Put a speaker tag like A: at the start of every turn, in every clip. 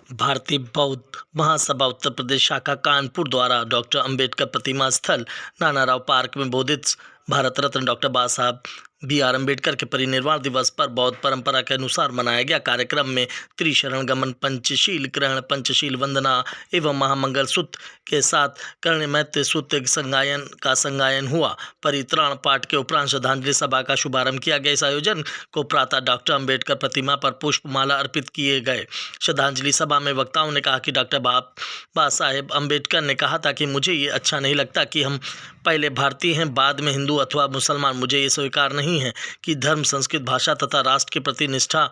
A: भारतीय बौद्ध महासभा उत्तर प्रदेश शाखा कानपुर द्वारा डॉक्टर अंबेडकर प्रतिमा स्थल नानाराव पार्क में बोधित भारत रत्न डॉक्टर बाबा साहब बी.आर. अम्बेडकर के परिनिर्वाण दिवस पर बौद्ध परंपरा के अनुसार मनाया गया। कार्यक्रम में त्रिशरण गमन, पंचशील ग्रहण, पंचशील वंदना एवं महामंगल सूत्र के साथ कर्ण मैत्य सूत्र का संगायन हुआ। परित्राण पाठ के उपरांत श्रद्धांजलि सभा का शुभारंभ किया गया। इस आयोजन को प्रातः डॉक्टर अंबेडकर प्रतिमा पर पुष्पमाला अर्पित किए गए। श्रद्धांजलि सभा में वक्ताओं ने कहा कि डॉक्टर बाबा साहेब अम्बेडकर ने कहा था कि मुझे ये अच्छा नहीं लगता कि हम पहले भारतीय हैं बाद में हिंदू अथवा मुसलमान। मुझे ये स्वीकार नहीं है कि धर्म, संस्कृत, भाषा तथा राष्ट्र के प्रति निष्ठा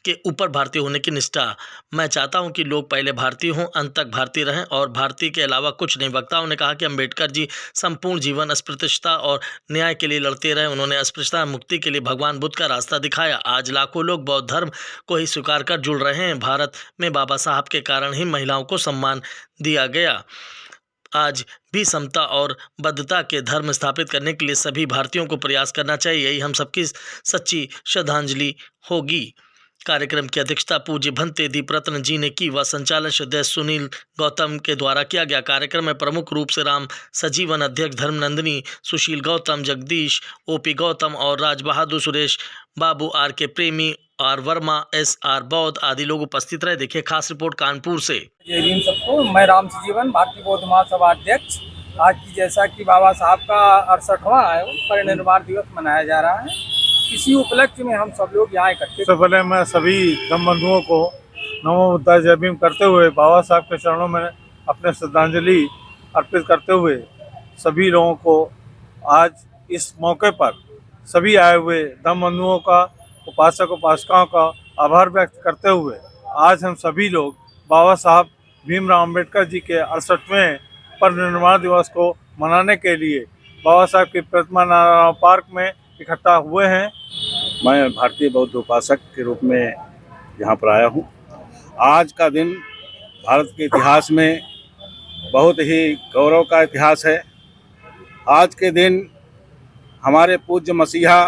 A: के ऊपर भारतीय होने की निष्ठा। मैं चाहता हूं कि लोग पहले भारतीय हों, अंत तक भारतीय रहें और भारतीय के अलावा कुछ नहीं। वक्ताओं ने कहा कि अम्बेडकर जी संपूर्ण जीवन अस्पृश्यता और न्याय के लिए लड़ते रहे। उन्होंने अस्पृश्यता मुक्ति के लिए भगवान बुद्ध का रास्ता दिखाया। आज लाखों लोग बौद्ध धर्म को ही स्वीकार कर जुड़ रहे हैं। भारत में बाबा साहब के कारण ही महिलाओं को सम्मान दिया गया। आज भी समता और बद्धता के धर्म स्थापित करने के लिए सभी भारतीयों को प्रयास करना चाहिए। यही हम सबकी सच्ची श्रद्धांजलि होगी। कार्यक्रम की अध्यक्षता पूज्य भंते दीपरत्न जी ने की व संचालन सदस्य सुनील गौतम के द्वारा किया गया। कार्यक्रम में प्रमुख रूप से राम सजीवन, अध्यक्ष धर्मनंदिनी, सुशील गौतम, जगदीश, ओपी गौतम और राज बहादुर, सुरेश बाबू, आर के प्रेमी, आर वर्मा, एस आर बौद्ध आदि लोग उपस्थित रहे। देखिए खास रिपोर्ट कानपुर से।
B: जय भीम सबको। मैं राम सजीवन, भारतीय बौद्ध महासभा अध्यक्ष। आज की जैसा कि बाबा साहब का 68वां परिनिर्वाण दिवस मनाया जा रहा है, इसी उपलक्ष्य में हम सब लोग यहाँ इकट्ठे।
C: सबसे पहले मैं सभी धम्म बंधुओं को नमो बुद्धाय जय भीम करते हुए बाबा साहब के चरणों में अपने श्रद्धांजलि अर्पित करते हुए सभी लोगों को आज इस मौके पर सभी आए हुए धम्म बंधुओं का, उपासक उपासिकाओं का आभार व्यक्त करते हुए आज हम सभी लोग बाबा साहब भीमराव अम्बेडकर जी के 68वें परिनिर्वाण दिवस को मनाने के लिए बाबा साहब की प्रतिमा नारायण पार्क में इकट्ठा हुए हैं।
D: मैं भारतीय बौद्ध उपासक के रूप में यहाँ पर आया हूँ। आज का दिन भारत के इतिहास में बहुत ही गौरव का इतिहास है। आज के दिन हमारे पूज्य मसीहा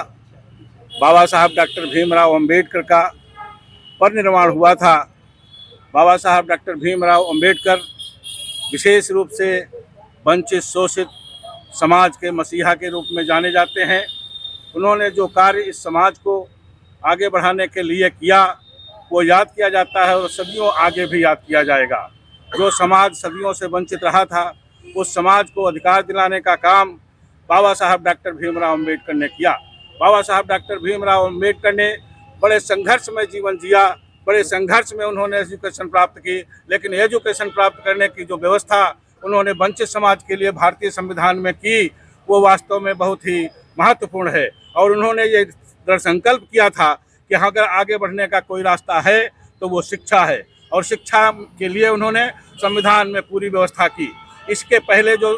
D: बाबा साहब डॉक्टर भीमराव अम्बेडकर का परिनिर्वाण हुआ था। बाबा साहब डॉक्टर भीमराव अम्बेडकर विशेष रूप से वंचित शोषित समाज के मसीहा के रूप में जाने जाते हैं। उन्होंने जो कार्य इस समाज को आगे बढ़ाने के लिए किया वो याद किया जाता है और सदियों आगे भी याद किया जाएगा। जो समाज सदियों से वंचित रहा था उस समाज को अधिकार दिलाने का काम बाबा साहब डॉक्टर भीमराव अम्बेडकर ने किया। बाबा साहब डॉक्टर भीमराव अम्बेडकर ने बड़े संघर्ष में जीवन जिया, बड़े संघर्ष में उन्होंने एजुकेशन प्राप्त की, लेकिन एजुकेशन प्राप्त करने की जो व्यवस्था उन्होंने वंचित समाज के लिए भारतीय संविधान में की वो वास्तव में बहुत ही महत्वपूर्ण है। और उन्होंने ये दृढ़ संकल्प किया था कि अगर आगे बढ़ने का कोई रास्ता है तो वो शिक्षा है, और शिक्षा के लिए उन्होंने संविधान में पूरी व्यवस्था की। इसके पहले जो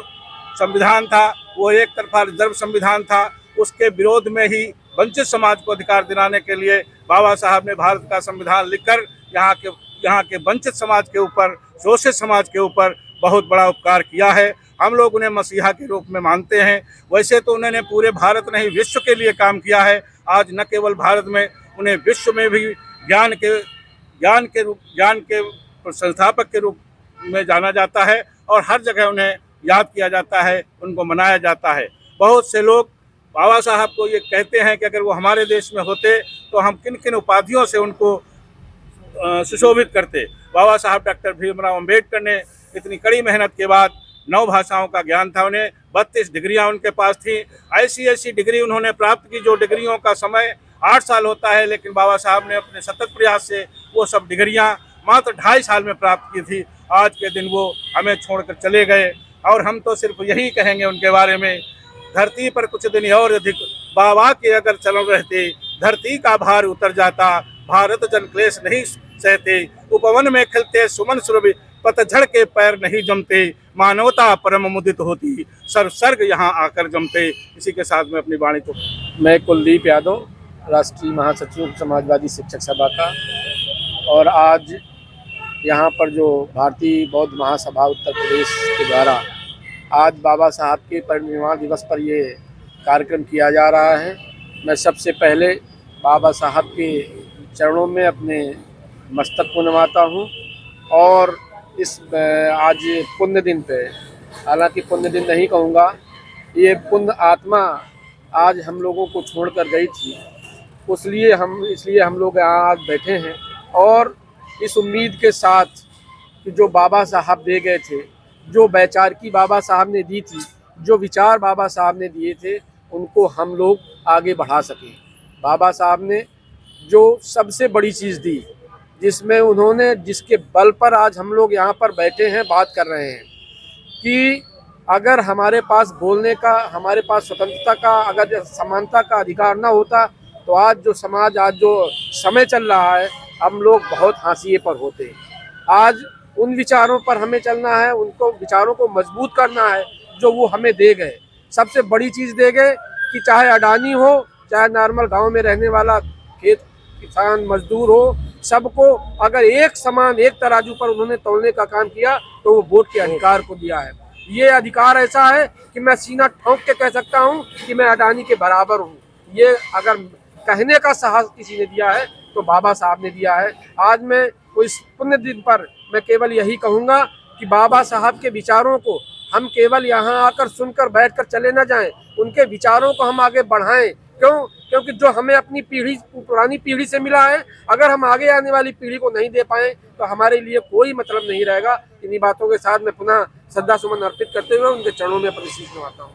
D: संविधान था वो एक तरफा रिजर्व संविधान था, उसके विरोध में ही वंचित समाज को अधिकार दिलाने के लिए बाबा साहब ने भारत का संविधान लिखकर यहाँ के वंचित समाज के ऊपर, शोषित समाज के ऊपर बहुत बड़ा उपकार किया है। हम लोग उन्हें मसीहा के रूप में मानते हैं। वैसे तो उन्होंने पूरे भारत नहीं विश्व के लिए काम किया है। आज न केवल भारत में, उन्हें विश्व में भी ज्ञान के संस्थापक के रूप में जाना जाता है और हर जगह उन्हें याद किया जाता है, उनको मनाया जाता है। बहुत से लोग बाबा साहब को ये कहते हैं कि अगर वो हमारे देश में होते तो हम किन किन उपाधियों से उनको सुशोभित करते। बाबा साहब डॉक्टर भीमराव अम्बेडकर ने इतनी कड़ी मेहनत के बाद 9 भाषाओं का ज्ञान था, उन्हें 32 डिग्रियां उनके पास थी। ऐसी डिग्री उन्होंने प्राप्त की जो डिग्रियों का समय 8 साल होता है, लेकिन बाबा साहब ने अपने सतत प्रयास से वो सब डिग्रियां मात्र 2.5 साल में प्राप्त की थी। आज के दिन वो हमें छोड़कर चले गए और हम तो सिर्फ यही कहेंगे उनके बारे में, धरती पर कुछ दिन और अधिक बाबा के अगर चलन रहते, धरती का भार उतर जाता, भारत जन क्लेश नहीं सहते, उपवन में खिलते सुमन सुरभि, पतझड़ के पैर नहीं जमते, मानवता परम मुदित होती, सर्ग यहाँ आकर जमते। इसी के साथ में अपनी वाणी को
B: मैं कुलदीप यादव, राष्ट्रीय महासचिव समाजवादी शिक्षक सभा का, और आज यहाँ पर जो भारतीय बौद्ध महासभा उत्तर प्रदेश के द्वारा आज बाबा साहब के परिनिर्वाण दिवस पर ये कार्यक्रम किया जा रहा है। मैं सबसे पहले बाबा साहब के चरणों में अपने मस्तक को नवाता हूँ और इस आज पुण्य दिन पे, हालांकि पुण्य दिन नहीं कहूँगा, ये पुण्य आत्मा आज हम लोगों को छोड़कर गई थी, इसलिए हम लोग यहाँ आज बैठे हैं और इस उम्मीद के साथ कि जो बाबा साहब दे गए थे, जो वैचारिकी बाबा साहब ने दी थी, जो विचार बाबा साहब ने दिए थे, उनको हम लोग आगे बढ़ा सकें। बाबा साहब ने जो सबसे बड़ी चीज़ दी, जिसमें उन्होंने, जिसके बल पर आज हम लोग यहाँ पर बैठे हैं, बात कर रहे हैं कि अगर हमारे पास बोलने का, हमारे पास स्वतंत्रता का, अगर समानता का अधिकार ना होता तो आज जो समाज, आज जो समय चल रहा है, हम लोग बहुत हाशिए पर होते। आज उन विचारों पर हमें चलना है, उनको विचारों को मजबूत करना है जो वो हमें दे गए। सबसे बड़ी चीज़ दे गए कि चाहे अडानी हो, चाहे नॉर्मल गांव में रहने वाला खेत किसान मजदूर हो, सबको अगर एक समान, एक तराजू पर उन्होंने तौलने का काम किया तो वो वोट के अधिकार को दिया है। ये अधिकार ऐसा है कि मैं सीना ठोक के कह सकता हूँ कि मैं अडानी के बराबर हूँ। ये अगर कहने का साहस किसी ने दिया है तो बाबा साहब ने दिया है। आज मैं इस पुण्य दिन पर मैं केवल यही कहूँगा कि बाबा साहब के विचारों को हम केवल यहाँ आकर सुनकर बैठकर चले न जाएं, उनके विचारों को हम आगे बढ़ाएं। क्योंकि जो हमें अपनी पीढ़ी, पुरानी पीढ़ी से मिला है, अगर हम आगे आने वाली पीढ़ी को नहीं दे पाए तो हमारे लिए कोई मतलब नहीं रहेगा। इन्हीं बातों के साथ मैं पुनः श्रद्धा सुमन अर्पित करते हुए उनके चरणों में अपनी शीश नवाता हूँ।